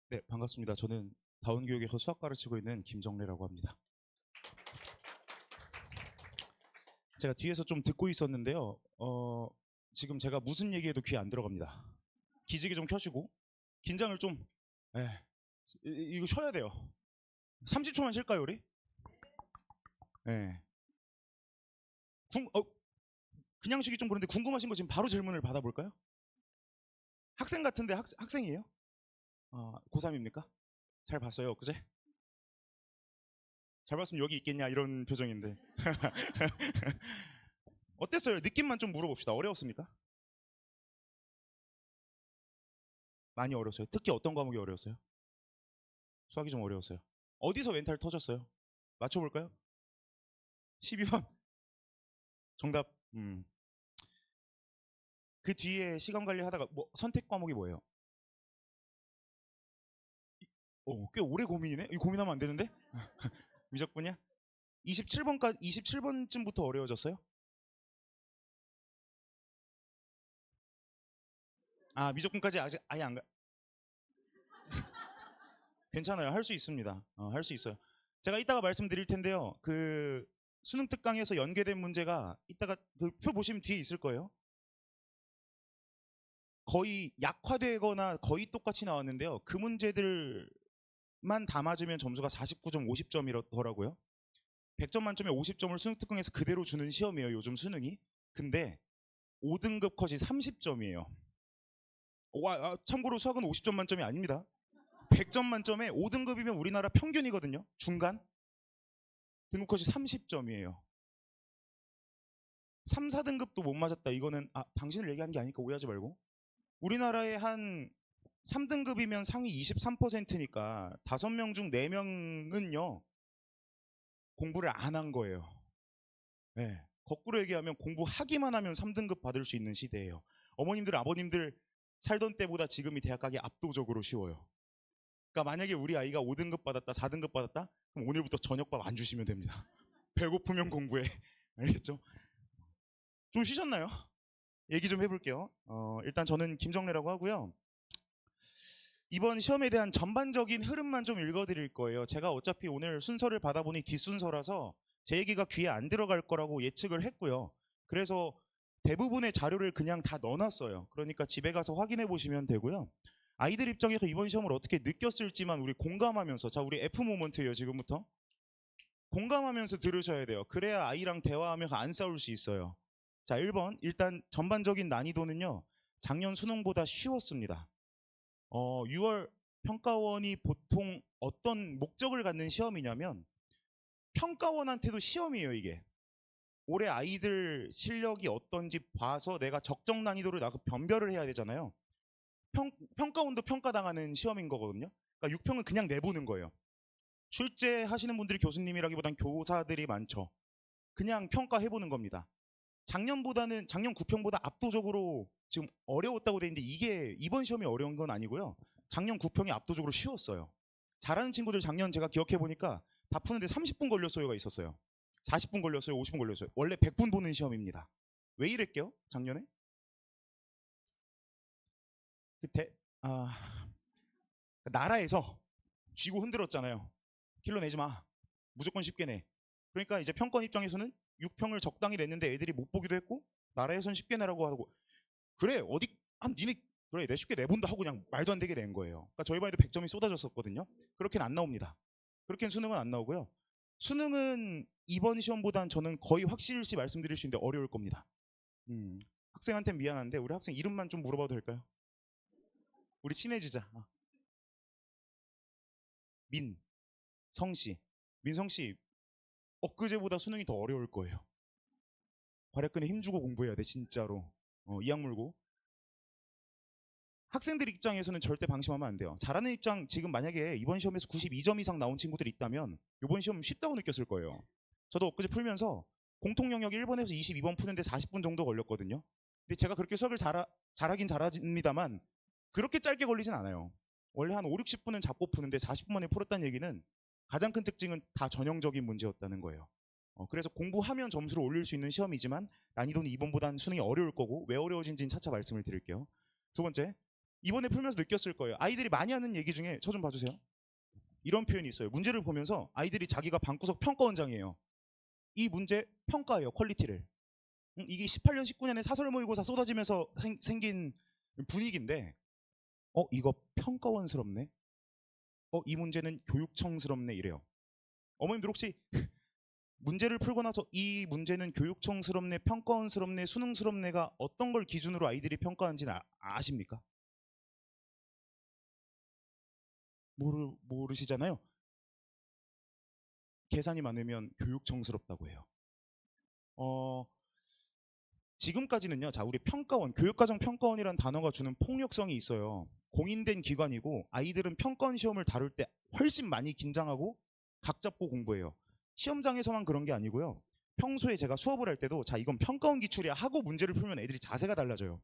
네, 반갑습니다. 저는 다운교육에서 수학 가르치고 있는 김정래라고 합니다. 제가 뒤에서 좀 듣고 있었는데요. 지금 제가 무슨 얘기해도 귀에 안 들어갑니다. 기지개 좀 켜시고 긴장을 좀. 예, 이거 쉬어야 돼요. 30초만 쉴까요, 우리? 예. 궁, 어, 그냥 쉬기 좀 그런데 궁금하신 거 지금 바로 질문을 받아볼까요? 학생 같은데 학생이에요? 고3입니까? 잘 봤어요, 그제? 잘 봤으면 여기 있겠냐 이런 표정인데. 어땠어요? 느낌만 좀 물어봅시다. 어려웠습니까? 많이 어려웠어요. 특히 어떤 과목이 어려웠어요? 수학이 좀 어려웠어요. 어디서 멘탈 터졌어요? 맞춰볼까요? 12번. 정답. 그 뒤에 시간 관리하다가 뭐 선택 과목이 뭐예요? 꽤 오래 고민이네? 이거 고민하면 안 되는데? 미적분이야? 27번쯤부터 어려워졌어요? 미적분까지 아직 아예 안 가. 괜찮아요. 할 수 있습니다. 할 수 있어요. 제가 이따가 말씀드릴 텐데요. 그 수능 특강에서 연계된 문제가 이따가 그 표 보시면 뒤에 있을 거예요. 거의 약화되거나 거의 똑같이 나왔는데요. 그 문제들만 다 맞으면 점수가 49점 50점이더라고요. 100점 만점에 50점을 수능 특강에서 그대로 주는 시험이에요. 요즘 수능이. 근데 5등급 컷이 30점이에요. 참고로 수학은 50점 만점이 아닙니다. 100점 만점에 5등급이면 우리나라 평균이거든요. 중간. 등급 컷이 30점이에요. 3, 4등급도 못 맞았다. 이거는 당신을 얘기하는 게 아니니까 오해하지 말고. 우리나라에 한 3등급이면 상위 23%니까 5명 중 4명은요 공부를 안 한 거예요. 네. 거꾸로 얘기하면 공부하기만 하면 3등급 받을 수 있는 시대예요. 어머님들 아버님들 살던 때보다 지금이 대학 가기 압도적으로 쉬워요. 그러니까 만약에 우리 아이가 5등급 받았다 4등급 받았다 그럼 오늘부터 저녁밥 안 주시면 됩니다. 배고프면 공부해. 알겠죠? 좀 쉬셨나요? 얘기 좀 해볼게요. 일단 저는 김정래라고 하고요. 이번 시험에 대한 전반적인 흐름만 좀 읽어드릴 거예요. 제가 어차피 오늘 순서를 받아보니 뒷순서라서 제 얘기가 귀에 안 들어갈 거라고 예측을 했고요. 그래서 대부분의 자료를 그냥 다 넣어놨어요. 그러니까 집에 가서 확인해 보시면 되고요. 아이들 입장에서 이번 시험을 어떻게 느꼈을지만 우리 공감하면서, 자, 우리 F 모먼트예요. 지금부터 공감하면서 들으셔야 돼요. 그래야 아이랑 대화하면서 안 싸울 수 있어요. 자, 1번 일단 전반적인 난이도는요 작년 수능보다 쉬웠습니다. 6월 평가원이 보통 어떤 목적을 갖는 시험이냐면 평가원한테도 시험이에요. 이게 올해 아이들 실력이 어떤지 봐서 내가 적정 난이도를 나그 변별을 해야 되잖아요. 평가원도 평가당하는 시험인 거거든요. 그러니까 6평은 그냥 내보는 거예요. 출제 하시는 분들이 교수님이라기보단 교사들이 많죠. 그냥 평가해보는 겁니다. 작년 9평보다 압도적으로 지금 어려웠다고 돼 있는데 이게 이번 시험이 어려운 건 아니고요. 작년 9평이 압도적으로 쉬웠어요. 잘하는 친구들 작년 제가 기억해 보니까 다 푸는데 30분 걸렸어요가 있었어요. 40분 걸렸어요. 50분 걸렸어요. 원래 100분 보는 시험입니다. 왜 이랬게요? 작년에? 그때 나라에서 쥐고 흔들었잖아요. 길로 내지 마. 무조건 쉽게 내. 그러니까 이제 평권 입장에서는 6평을 적당히 냈는데 애들이 못 보기도 했고 나라에선 쉽게 내라고 하고 그래 어디 니네 그래 내 쉽게 내본다 하고 그냥 말도 안 되게 낸 거예요. 그러니까 저희 반에도 100점이 쏟아졌었거든요. 그렇게는 안 나옵니다. 그렇게는 수능은 안 나오고요. 수능은 이번 시험보단 저는 거의 확실시 말씀드릴 수 있는데 어려울 겁니다. 학생한테 미안한데 우리 학생 이름만 좀 물어봐도 될까요? 우리 친해지자. 민성씨. 민성씨 엊그제보다 수능이 더 어려울 거예요. 발약근에 힘주고 공부해야 돼 진짜로. 이악 물고. 학생들 입장에서는 절대 방심하면 안 돼요. 잘하는 입장 지금 만약에 이번 시험에서 92점 이상 나온 친구들이 있다면 이번 시험 쉽다고 느꼈을 거예요. 저도 엊그제 풀면서 공통 영역 1번에서 22번 푸는데 40분 정도 걸렸거든요. 근데 제가 그렇게 수학을 잘하긴 잘합니다만 그렇게 짧게 걸리진 않아요. 원래 한 5, 60분은 잡고 푸는데 40분 만에 풀었다는 얘기는 가장 큰 특징은 다 전형적인 문제였다는 거예요. 그래서 공부하면 점수를 올릴 수 있는 시험이지만 난이도는 이번보다는 수능이 어려울 거고 왜 어려워진지는 차차 말씀을 드릴게요. 두 번째, 이번에 풀면서 느꼈을 거예요. 아이들이 많이 하는 얘기 중에 저 좀 봐주세요. 이런 표현이 있어요. 문제를 보면서 아이들이 자기가 방구석 평가원장이에요. 이 문제 평가해요. 퀄리티를. 이게 18년 19년에 사설 모의고사 쏟아지면서 생긴 분위기인데 이거 평가원스럽네. 이 문제는 교육청스럽네 이래요. 어머님들 혹시 문제를 풀고 나서 이 문제는 교육청스럽네, 평가원스럽네, 수능스럽네가 어떤 걸 기준으로 아이들이 평가하는지는 아십니까? 모르시잖아요. 계산이 많으면 교육청스럽다고 해요. 지금까지는요. 자, 우리 평가원, 교육과정 평가원이라는 단어가 주는 폭력성이 있어요. 공인된 기관이고 아이들은 평가원 시험을 다룰 때 훨씬 많이 긴장하고 각 잡고 공부해요. 시험장에서만 그런 게 아니고요. 평소에 제가 수업을 할 때도 자, 이건 평가원 기출이야 하고 문제를 풀면 애들이 자세가 달라져요.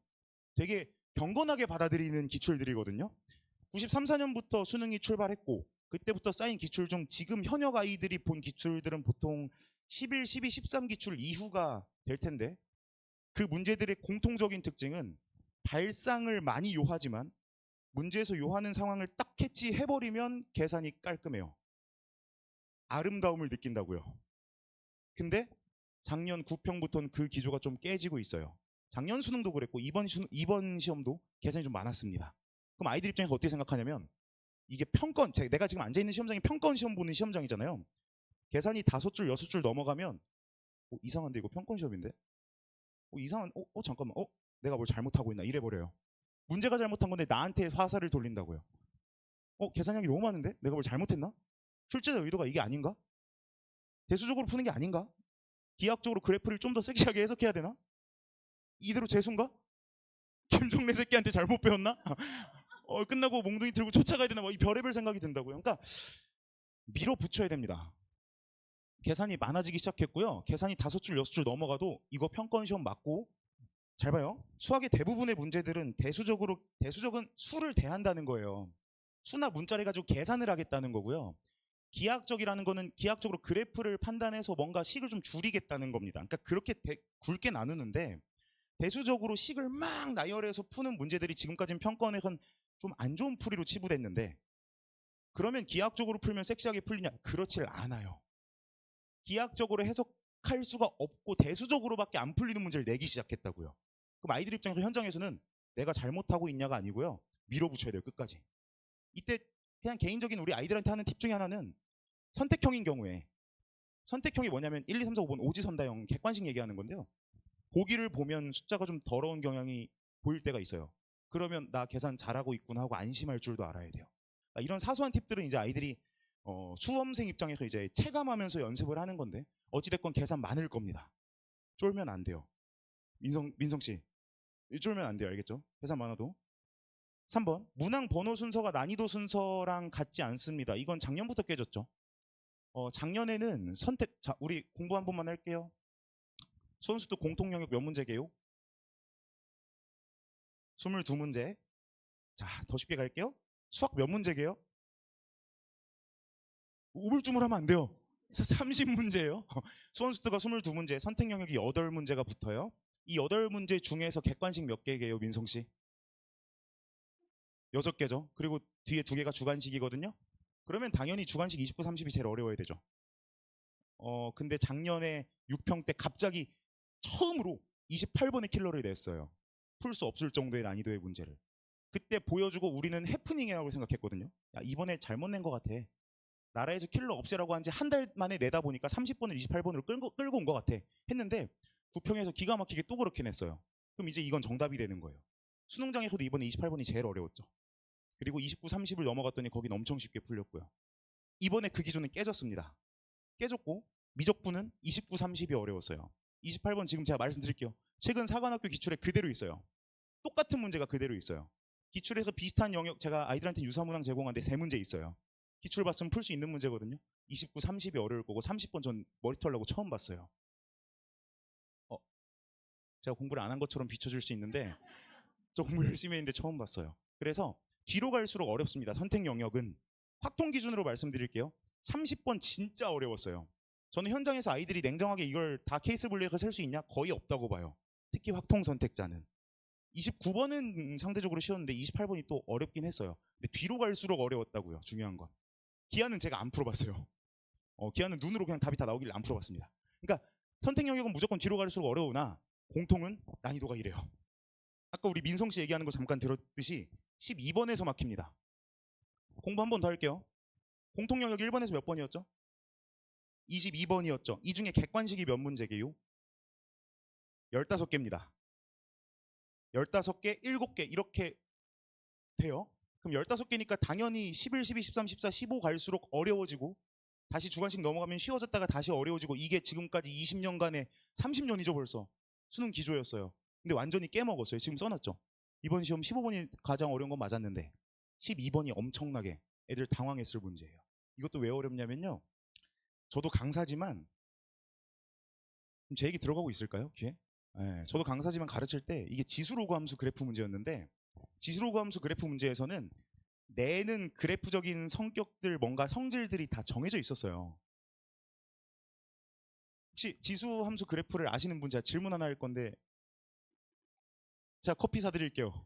되게 경건하게 받아들이는 기출들이거든요. 93, 4년부터 수능이 출발했고 그때부터 쌓인 기출 중 지금 현역 아이들이 본 기출들은 보통 11, 12, 13 기출 이후가 될 텐데 그 문제들의 공통적인 특징은 발상을 많이 요하지만 문제에서 요하는 상황을 딱 캐치해버리면 계산이 깔끔해요. 아름다움을 느낀다고요. 근데 작년 9평부터는 그 기조가 좀 깨지고 있어요. 작년 수능도 그랬고 이번 시험도 계산이 좀 많았습니다. 그럼 아이들 입장에서 어떻게 생각하냐면 이게 평가원, 내가 지금 앉아있는 시험장이 평가원 시험 보는 시험장이잖아요. 계산이 5줄, 6줄 넘어가면 이상한데 이거 평가원 시험인데? 잠깐만, 내가 뭘 잘못하고 있나 이래버려요. 문제가 잘못한 건데 나한테 화살을 돌린다고요. 계산량이 너무 많은데? 내가 뭘 잘못했나? 출제자 의도가 이게 아닌가? 대수적으로 푸는 게 아닌가? 기하학적으로 그래프를 좀 더 섹시하게 해석해야 되나? 이대로 재수인가? 김종래 새끼한테 잘못 배웠나? 끝나고 몽둥이 들고 쫓아가야 되나? 이 별의별 생각이 든다고요. 그러니까 밀어붙여야 됩니다. 계산이 많아지기 시작했고요. 계산이 5줄, 6줄 넘어가도 이거 평가원 시험 맞고 잘 봐요. 수학의 대부분의 문제들은 대수적은 수를 대한다는 거예요. 수나 문자를 가지고 계산을 하겠다는 거고요. 기하학적이라는 거는 기하학적으로 그래프를 판단해서 뭔가 식을 좀 줄이겠다는 겁니다. 그러니까 그렇게 굵게 나누는데 대수적으로 식을 막 나열해서 푸는 문제들이 지금까지는 평가원에선 좀 안 좋은 풀이로 치부됐는데 그러면 기하학적으로 풀면 섹시하게 풀리냐? 그렇질 않아요. 기하학적으로 해석할 수가 없고 대수적으로밖에 안 풀리는 문제를 내기 시작했다고요. 그럼 아이들 입장에서 현장에서는 내가 잘못하고 있냐가 아니고요. 밀어붙여야 돼요. 끝까지. 이때 그냥 개인적인 우리 아이들한테 하는 팁 중에 하나는 선택형인 경우에 선택형이 뭐냐면 1, 2, 3, 4, 5번 오지선다형 객관식 얘기하는 건데요. 보기를 보면 숫자가 좀 더러운 경향이 보일 때가 있어요. 그러면 나 계산 잘하고 있구나 하고 안심할 줄도 알아야 돼요. 이런 사소한 팁들은 이제 아이들이 수험생 입장에서 이제 체감하면서 연습을 하는 건데 어찌됐건 계산 많을 겁니다. 쫄면 안 돼요. 민성 씨 쫄면 안 돼요. 알겠죠? 계산 많아도. 3번 문항 번호 순서가 난이도 순서랑 같지 않습니다. 이건 작년부터 깨졌죠. 작년에는 자, 우리 공부 한 번만 할게요. 수험수도 공통 영역 몇 문제게요? 22문제. 자, 더 쉽게 갈게요. 수학 몇 문제게요? 우물쭈물하면 안 돼요. 30문제예요. 수험수도가 22문제, 선택 영역이 8문제가 붙어요. 이 8문제 중에서 객관식 몇 개게요, 민성 씨? 6개죠. 그리고 뒤에 2개가 주관식이거든요. 그러면 당연히 주관식 29, 30이 제일 어려워야 되죠. 근데 작년에 6평 때 갑자기 처음으로 28번의 킬러를 냈어요. 풀 수 없을 정도의 난이도의 문제를. 그때 보여주고 우리는 해프닝이라고 생각했거든요. 야, 이번에 잘못 낸 것 같아. 나라에서 킬러 없애라고 한 지 한 달 만에 내다 보니까 30번을 28번으로 끌고 온 것 같아. 했는데 9평에서 기가 막히게 또 그렇게 냈어요. 그럼 이제 이건 정답이 되는 거예요. 수능장에서도 이번에 28번이 제일 어려웠죠. 그리고 29, 30을 넘어갔더니 거긴 엄청 쉽게 풀렸고요. 이번에 그 기준은 깨졌습니다. 깨졌고 미적분은 29, 30이 어려웠어요. 28번 지금 제가 말씀드릴게요. 최근 사관학교 기출에 그대로 있어요. 똑같은 문제가 그대로 있어요. 기출에서 비슷한 영역 제가 아이들한테 유사문항 제공하는데 3문제 있어요. 기출 봤으면 풀 수 있는 문제거든요. 29, 30이 어려울 거고 30번 전 머리 털라고 처음 봤어요. 제가 공부를 안 한 것처럼 비춰줄 수 있는데 저 공부 열심히 했는데 처음 봤어요. 그래서 뒤로 갈수록 어렵습니다. 선택 영역은 확통 기준으로 말씀드릴게요. 30번 진짜 어려웠어요. 저는 현장에서 아이들이 냉정하게 이걸 다 케이스 분리해서 셀 수 있냐? 거의 없다고 봐요. 특히 확통 선택자는. 29번은 상대적으로 쉬웠는데 28번이 또 어렵긴 했어요. 근데 뒤로 갈수록 어려웠다고요. 중요한 건. 기하는 제가 안 풀어봤어요. 기하는 눈으로 그냥 답이 다 나오길래 안 풀어봤습니다. 그러니까 선택 영역은 무조건 뒤로 갈수록 어려우나 공통은 난이도가 이래요. 아까 우리 민성 씨 얘기하는 거 잠깐 들었듯이 12번에서 막힙니다. 공부 한 번 더 할게요. 공통 영역 1번에서 몇 번이었죠? 22번이었죠. 이 중에 객관식이 몇 문제게요? 15개입니다. 15개, 7개 이렇게 돼요. 그럼 15개니까 당연히 11, 12, 13, 14, 15 갈수록 어려워지고 다시 주관식 넘어가면 쉬워졌다가 다시 어려워지고 이게 지금까지 20년간의 30년이죠 벌써. 수능 기조였어요. 근데 완전히 깨먹었어요. 지금 써놨죠. 이번 시험 15번이 가장 어려운 건 맞았는데 12번이 엄청나게 애들 당황했을 문제예요. 이것도 왜 어렵냐면요. 저도 강사지만 제 얘기 들어가고 있을까요? 귀에? 네, 저도 강사지만 가르칠 때 이게 지수로그 함수 그래프 문제였는데 지수로그 함수 그래프 문제에서는 내는 그래프적인 성격들 뭔가 성질들이 다 정해져 있었어요. 혹시 지수 함수 그래프를 아시는 분 제가 질문 하나 할 건데 제가 커피 사드릴게요.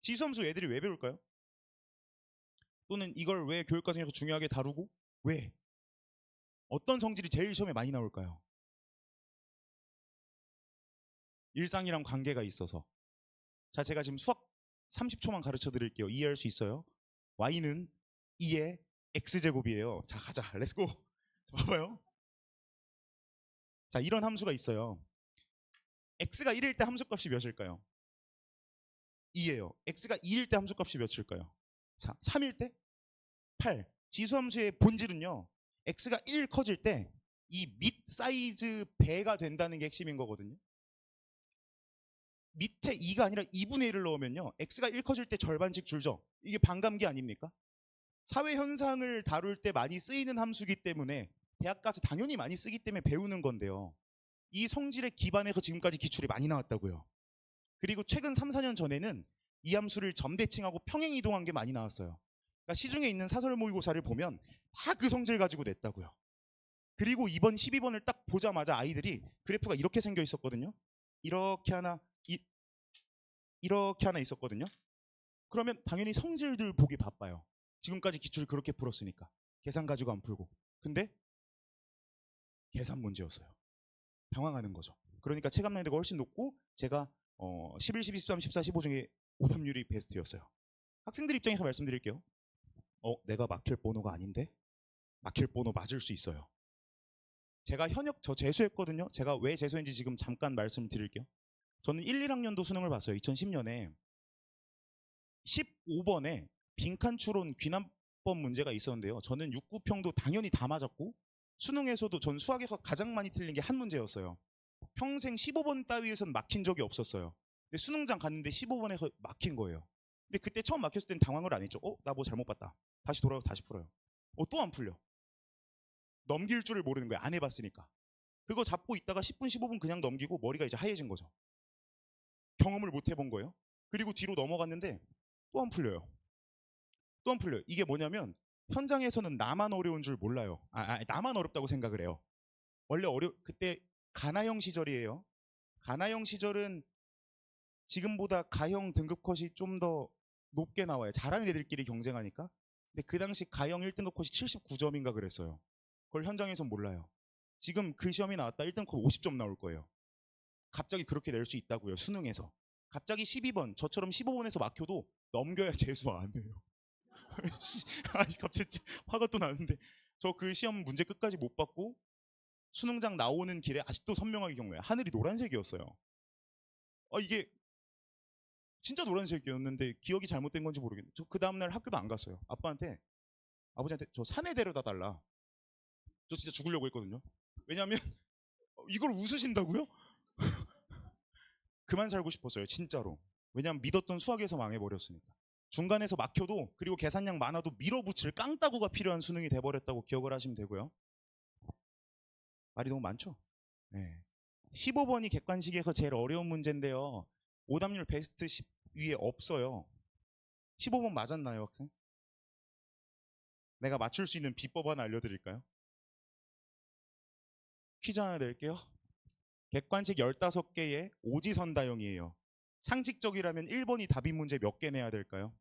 지수 함수 애들이 왜 배울까요? 또는 이걸 왜 교육과정에서 중요하게 다루고 왜? 어떤 성질이 제일 시험에 많이 나올까요? 일상이랑 관계가 있어서. 자, 제가 지금 수학 30초만 가르쳐 드릴게요. 이해할 수 있어요? y는 2의 x제곱이에요. 자, 가자. 렛츠고. 봐봐요. 자, 이런 함수가 있어요. x가 1일 때 함수값이 몇일까요? 2예요. x가 2일 때 함수값이 몇일까요? 4. 3일 때? 8. 지수함수의 본질은요. x가 1 커질 때 이 밑 사이즈 배가 된다는 게 핵심인 거거든요. 밑에 2가 아니라 2분의 1을 넣으면요. x가 1 커질 때 절반씩 줄죠. 이게 반감기 아닙니까? 사회 현상을 다룰 때 많이 쓰이는 함수기 때문에 대학 가서 당연히 많이 쓰기 때문에 배우는 건데요. 이 성질에 기반해서 지금까지 기출이 많이 나왔다고요. 그리고 최근 3, 4년 전에는 이 함수를 점대칭하고 평행 이동한 게 많이 나왔어요. 그러니까 시중에 있는 사설 모의고사를 보면 다 그 성질 가지고 냈다고요. 그리고 이번 12번을 딱 보자마자 아이들이 그래프가 이렇게 생겨 있었거든요. 이렇게 하나, 이렇게 하나 있었거든요. 그러면 당연히 성질들 보기 바빠요. 지금까지 기출 그렇게 풀었으니까. 계산 가지고 안 풀고. 근데 계산 문제였어요. 당황하는 거죠. 그러니까 체감 난이도가 훨씬 높고 제가 11, 12, 13, 14, 15 중에 오답률이 베스트였어요. 학생들 입장에서 말씀드릴게요. 내가 막힐 번호가 아닌데? 막힐 번호 맞을 수 있어요. 제가 현역 저 재수했거든요. 제가 왜 재수했는지 지금 잠깐 말씀드릴게요. 저는 1, 1학년도 수능을 봤어요. 2010년에 15번에 빈칸 추론 귀납법 문제가 있었는데요. 저는 6, 9평도 당연히 다 맞았고 수능에서도 전 수학에서 가장 많이 틀린 게 한 문제였어요. 평생 15번 따위에선 막힌 적이 없었어요. 근데 수능장 갔는데 15번에서 막힌 거예요. 근데 그때 처음 막혔을 땐 당황을 안 했죠. 나 뭐 잘못 봤다. 다시 돌아가서 다시 풀어요. 또 안 풀려. 넘길 줄을 모르는 거예요. 안 해봤으니까. 그거 잡고 있다가 10분, 15분 그냥 넘기고 머리가 이제 하얘진 거죠. 경험을 못 해본 거예요. 그리고 뒤로 넘어갔는데 또 안 풀려요. 또 안 풀려요. 이게 뭐냐면 현장에서는 나만 어려운 줄 몰라요. 나만 어렵다고 생각을 해요. 원래 그때 가나형 시절이에요. 가나형 시절은 지금보다 가형 등급 컷이 좀 더 높게 나와요. 잘하는 애들끼리 경쟁하니까. 근데 그 당시 가형 1등급 컷이 79점인가 그랬어요. 그걸 현장에선 몰라요. 지금 그 시험이 나왔다 1등급 컷 50점 나올 거예요. 갑자기 그렇게 낼 수 있다고요. 수능에서. 갑자기 12번, 저처럼 15번에서 막혀도 넘겨야 재수 안 해요. 갑자기 화가 또 나는데 저 그 시험 문제 끝까지 못 받고 수능장 나오는 길에 아직도 선명하게 경우에 하늘이 노란색이었어요. 이게 진짜 노란색이었는데 기억이 잘못된 건지 모르겠는데 저 그 다음날 학교도 안 갔어요. 아버지한테 저 산에 데려다 달라. 저 진짜 죽으려고 했거든요. 왜냐하면 이걸 웃으신다고요? 그만 살고 싶었어요. 진짜로. 왜냐하면 믿었던 수학에서 망해버렸으니까. 중간에서 막혀도 그리고 계산량 많아도 밀어붙일 깡따구가 필요한 수능이 돼버렸다고 기억을 하시면 되고요. 말이 너무 많죠? 네. 15번이 객관식에서 제일 어려운 문제인데요. 오답률 베스트 10 위에 없어요. 15번 맞았나요, 학생? 내가 맞출 수 있는 비법 하나 알려드릴까요? 퀴즈 하나 낼게요. 객관식 15개의 오지선다형이에요. 상식적이라면 1번이 답인 문제 몇 개 내야 될까요?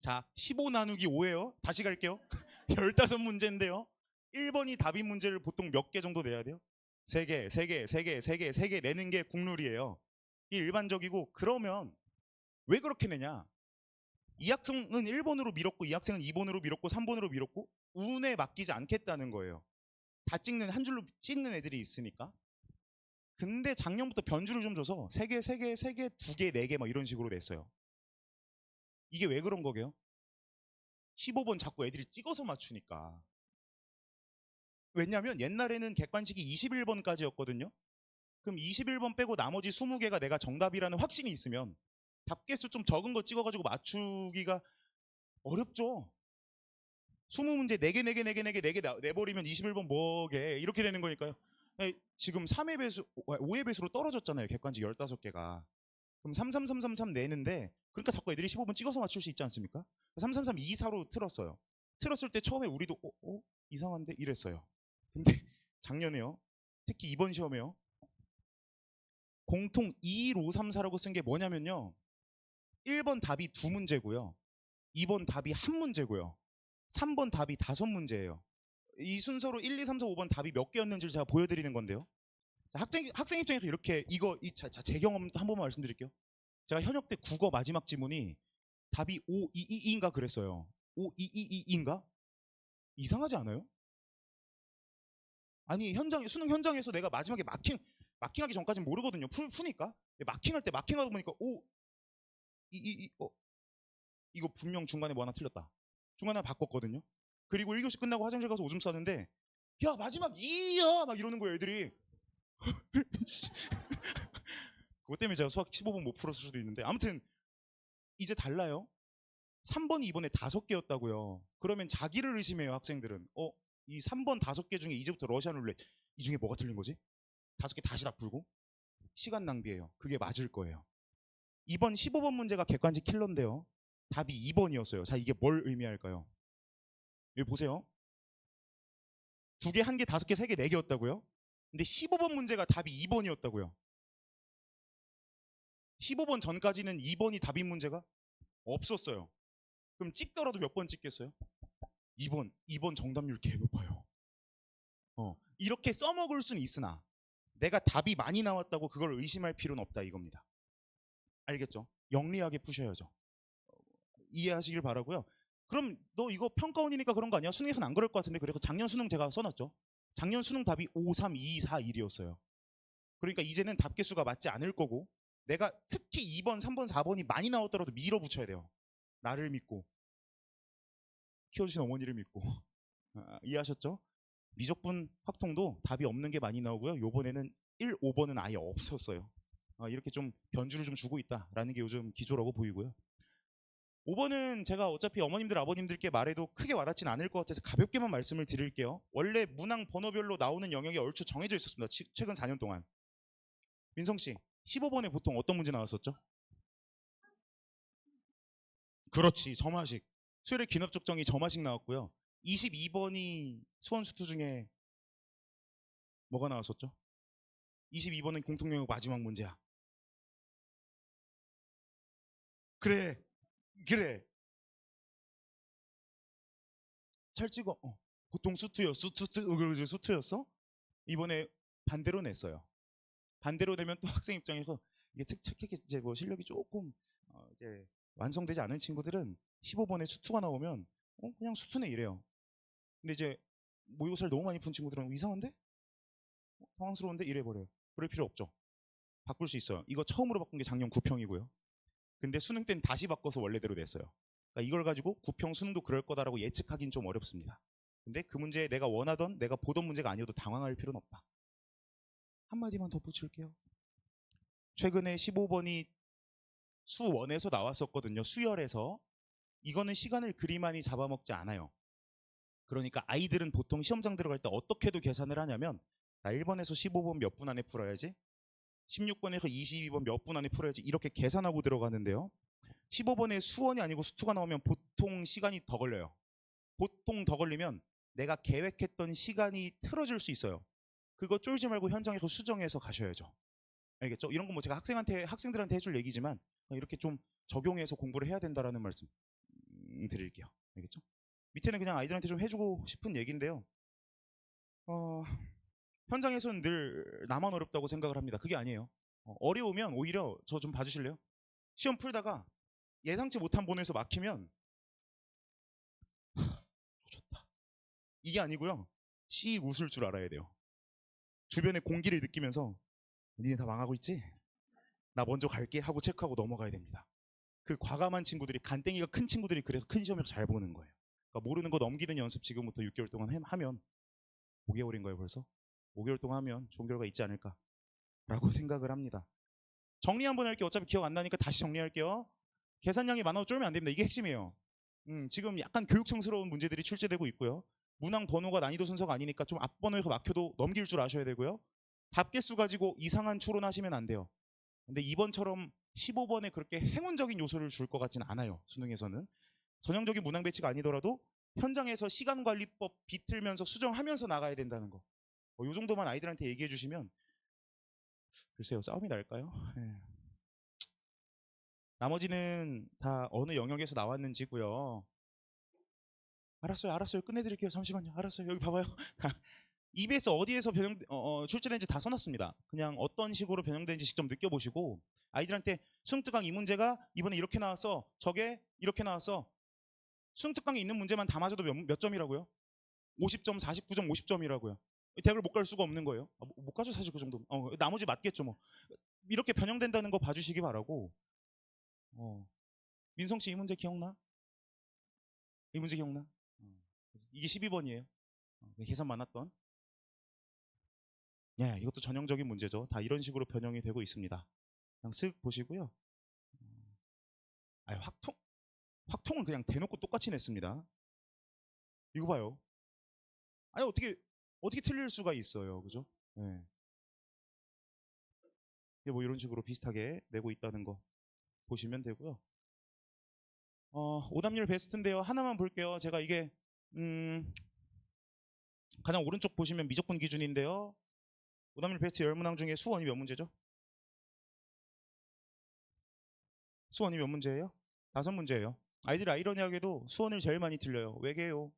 자, 15 나누기 5예요. 다시 갈게요. 15문제인데요. 1번이 답인 문제를 보통 몇 개 정도 내야 돼요? 3개, 3개, 3개, 3개, 3개 내는 게 국룰이에요. 이 일반적이고, 그러면 왜 그렇게 내냐? 이 학생은 1번으로 밀었고 이 학생은 2번으로 밀었고 3번으로 밀었고 운에 맡기지 않겠다는 거예요. 다 찍는 한 줄로 찍는 애들이 있으니까. 근데 작년부터 변주를 좀 줘서 3개, 3개, 3개, 2개, 4개 막 이런 식으로 냈어요. 이게 왜 그런 거게요? 15번 자꾸 애들이 찍어서 맞추니까. 왜냐면 옛날에는 객관식이 21번까지였거든요. 그럼 21번 빼고 나머지 20개가 내가 정답이라는 확신이 있으면 답개수 좀 적은 거 찍어가지고 맞추기가 어렵죠. 20문제 4개, 4개, 4개, 4개, 4개 내버리면 21번 뭐게 이렇게 되는 거니까요. 지금 3의 배수, 5의 배수로 떨어졌잖아요. 객관식 15개가. 그럼 3, 3, 3, 3, 3 내는데 그러니까 자꾸 애들이 15번 찍어서 맞출 수 있지 않습니까? 3, 3, 3, 2, 4로 틀었어요. 틀었을 때 처음에 우리도 이상한데 이랬어요. 근데 작년에요. 특히 이번 시험에요. 공통 2, 1, 5, 3, 4라고 쓴 게 뭐냐면요. 1번 답이 2문제고요. 2번 답이 1문제고요. 3번 답이 5문제예요. 이 순서로 1, 2, 3, 4, 5번 답이 몇 개였는지를 제가 보여드리는 건데요. 자, 학생 입장에서 이렇게 제 경험 한 번만 말씀드릴게요. 제가 현역 때 국어 마지막 지문이 답이 5, 2, 2인가 그랬어요. 5, 2, 2, 2인가? 이상하지 않아요? 아니 수능 현장에서 내가 마지막에 마킹하기 전까지는 모르거든요. 푸니까 마킹할 때 마킹하다 보니까 5, 2, 2, 이거 분명 중간에 뭐 하나 틀렸다. 중간에 하나 바꿨거든요. 그리고 1교시 끝나고 화장실 가서 오줌 싸는데 야 마지막 2야 막 이러는 거예요 애들이. 그것 때문에 제가 수학 15번 못 풀었을 수도 있는데 아무튼 이제 달라요. 3번이 이번에 5개였다고요. 그러면 자기를 의심해요 학생들은. 이 3번 5개 중에 이제부터 러시안 룰렛 이 중에 뭐가 틀린 거지? 5개 다시 다 풀고 시간 낭비예요. 그게 맞을 거예요. 이번 15번 문제가 객관식 킬러인데요. 답이 2번이었어요. 자 이게 뭘 의미할까요? 여기 보세요. 2개, 1개, 5개, 3개, 4개였다고요? 근데 15번 문제가 답이 2번이었다고요. 15번 전까지는 2번이 답인 문제가 없었어요. 그럼 찍더라도 몇 번 찍겠어요? 2번 정답률 개 높아요. 이렇게 써먹을 수는 있으나 내가 답이 많이 나왔다고 그걸 의심할 필요는 없다 이겁니다. 알겠죠? 영리하게 푸셔야죠. 이해하시길 바라고요. 그럼 너 이거 평가원이니까 그런 거 아니야? 수능에서는 안 그럴 것 같은데. 그래서 작년 수능 제가 써놨죠. 작년 수능 답이 5, 3, 2, 4, 1이었어요. 그러니까 이제는 답개수가 맞지 않을 거고 내가 특히 2번, 3번, 4번이 많이 나왔더라도 밀어붙여야 돼요. 나를 믿고 키워주신 어머니를 믿고. 이해하셨죠? 미적분 확통도 답이 없는 게 많이 나오고요. 요번에는 1, 5번은 아예 없었어요. 이렇게 좀 변주를 좀 주고 있다라는 게 요즘 기조라고 보이고요. 5번은 제가 어차피 어머님들 아버님들께 말해도 크게 와닿진 않을 것 같아서 가볍게만 말씀을 드릴게요. 원래 문항 번호별로 나오는 영역이 얼추 정해져 있었습니다. 최근 4년 동안. 민성씨 15번에 보통 어떤 문제 나왔었죠? 그렇지 점화식. 수열의 기납적정이 점화식 나왔고요. 22번이 수원수투 중에 뭐가 나왔었죠? 22번은 공통영역 마지막 문제야. 그래 잘 찍어. 보통 수투였어. 이번에 반대로 냈어요. 반대로 되면 또 학생 입장에서 이게 특히 이제 뭐 실력이 조금 이제 완성되지 않은 친구들은 15번에 수투가 나오면 그냥 수투네 이래요. 근데 이제 모의고사를 너무 많이 푼 친구들은 이상한데? 당황스러운데 이래버려요. 그럴 필요 없죠. 바꿀 수 있어요. 이거 처음으로 바꾼 게 작년 9평이고요. 근데 수능 때는 다시 바꿔서 원래대로 냈어요. 그러니까 이걸 가지고 9평 수능도 그럴 거다라고 예측하기는 좀 어렵습니다. 근데 그 문제 내가 원하던 내가 보던 문제가 아니어도 당황할 필요는 없다. 한마디만 더 붙일게요. 최근에 15번이 수원에서 나왔었거든요. 수열에서. 이거는 시간을 그리 많이 잡아먹지 않아요. 그러니까 아이들은 보통 시험장 들어갈 때 어떻게도 계산을 하냐면 1번에서 15번 몇 분 안에 풀어야지 16번에서 22번 몇 분 안에 풀어야지 이렇게 계산하고 들어가는데요. 15번에 수원이 아니고 수투가 나오면 보통 시간이 더 걸려요. 보통 더 걸리면 내가 계획했던 시간이 틀어질 수 있어요. 그거 쫄지 말고 현장에서 수정해서 가셔야죠. 알겠죠? 이런 건 뭐 제가 학생들한테 해줄 얘기지만 이렇게 좀 적용해서 공부를 해야 된다라는 말씀 드릴게요. 알겠죠? 밑에는 그냥 아이들한테 좀 해주고 싶은 얘기인데요. 현장에서는 늘 나만 어렵다고 생각을 합니다. 그게 아니에요. 어려우면 오히려 저 좀 봐주실래요? 시험 풀다가 예상치 못한 번호에서 막히면 좋다. 이게 아니고요. 씩 웃을 줄 알아야 돼요. 주변의 공기를 느끼면서 니네 다 망하고 있지? 나 먼저 갈게 하고 체크하고 넘어가야 됩니다. 그 과감한 친구들이, 간땡이가 큰 친구들이 그래서 큰 시험에서 잘 보는 거예요. 그러니까 모르는 거 넘기는 연습 지금부터 6개월 동안 하면 5개월인 거예요 벌써? 5개월 동안 하면 좋은 결과 있지 않을까라고 생각을 합니다. 정리 한번 할게요. 어차피 기억 안 나니까 다시 정리할게요. 계산량이 많아도 쫄면 안 됩니다. 이게 핵심이에요. 지금 약간 교육청스러운 문제들이 출제되고 있고요. 문항 번호가 난이도 순서가 아니니까 좀 앞번호에서 막혀도 넘길 줄 아셔야 되고요. 답개수 가지고 이상한 추론하시면 안 돼요. 근데 이번처럼 15번에 그렇게 행운적인 요소를 줄 것 같지는 않아요. 수능에서는. 전형적인 문항 배치가 아니더라도 현장에서 시간관리법 비틀면서 수정하면서 나가야 된다는 거. 이 정도만 아이들한테 얘기해 주시면 글쎄요, 싸움이 날까요? 네. 나머지는 다 어느 영역에서 나왔는지고요. 알았어요. 끝내드릴게요. 잠시만요. 알았어요. 여기 봐봐요. EBS 어디에서 출제된지 다 써놨습니다. 그냥 어떤 식으로 변형된지 직접 느껴보시고 아이들한테 수능특강 이 문제가 이번에 이렇게 나왔어. 저게 이렇게 나왔어. 수능특강에 있는 문제만 다 맞아도 몇 점이라고요? 50점, 49점, 50점이라고요. 대학을 못 갈 수가 없는 거예요. 못 가죠 사실 그 정도. 나머지 맞겠죠 뭐. 이렇게 변형된다는 거 봐주시기 바라고. 민성 씨 이 문제 기억나? 이 문제 기억나? 이게 12번이에요. 계산 많았던. 예, 이것도 전형적인 문제죠. 다 이런 식으로 변형이 되고 있습니다. 그냥 쓱 보시고요. 확통은 그냥 대놓고 똑같이 냈습니다. 이거 봐요. 아니 어떻게 틀릴 수가 있어요, 그죠? 예. 뭐 이런 식으로 비슷하게 내고 있다는 거 보시면 되고요. 오답률 베스트인데요. 하나만 볼게요. 제가 이게 가장 오른쪽 보시면 미적분 기준인데요. 오답률 베스트 10문항 중에 수원이 몇 문제죠? 수원이 몇 문제예요? 5문제예요. 아이들이 아이러니하게도 수원을 제일 많이 틀려요. 왜게요?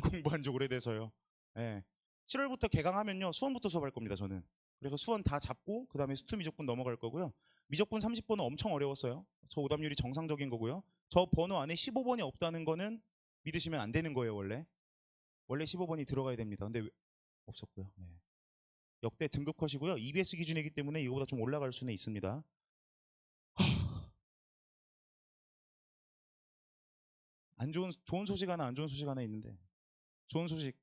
공부한 지 오래돼서요. 예. 7월부터 개강하면요. 수원부터 수업할 겁니다, 저는. 그래서 수원 다 잡고 그 다음에 수투 미적분 넘어갈 거고요. 미적분 30번은 엄청 어려웠어요. 저 오답률이 정상적인 거고요. 저 번호 안에 15번이 없다는 거는 믿으시면 안 되는 거예요, 원래. 원래 15번이 들어가야 됩니다. 근데 없었고요. 네. 역대 등급 컷이고요. EBS 기준이기 때문에 이거보다 좀 올라갈 수는 있습니다. 좋은 소식 하나, 안 좋은 소식 하나 있는데, 좋은 소식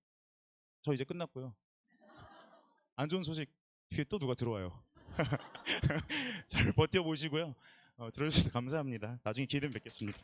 저 이제 끝났고요. 안 좋은 소식 뒤에 또 누가 들어와요. 잘 버텨보시고요. 들어주셔서 감사합니다. 나중에 기회 되면 뵙겠습니다.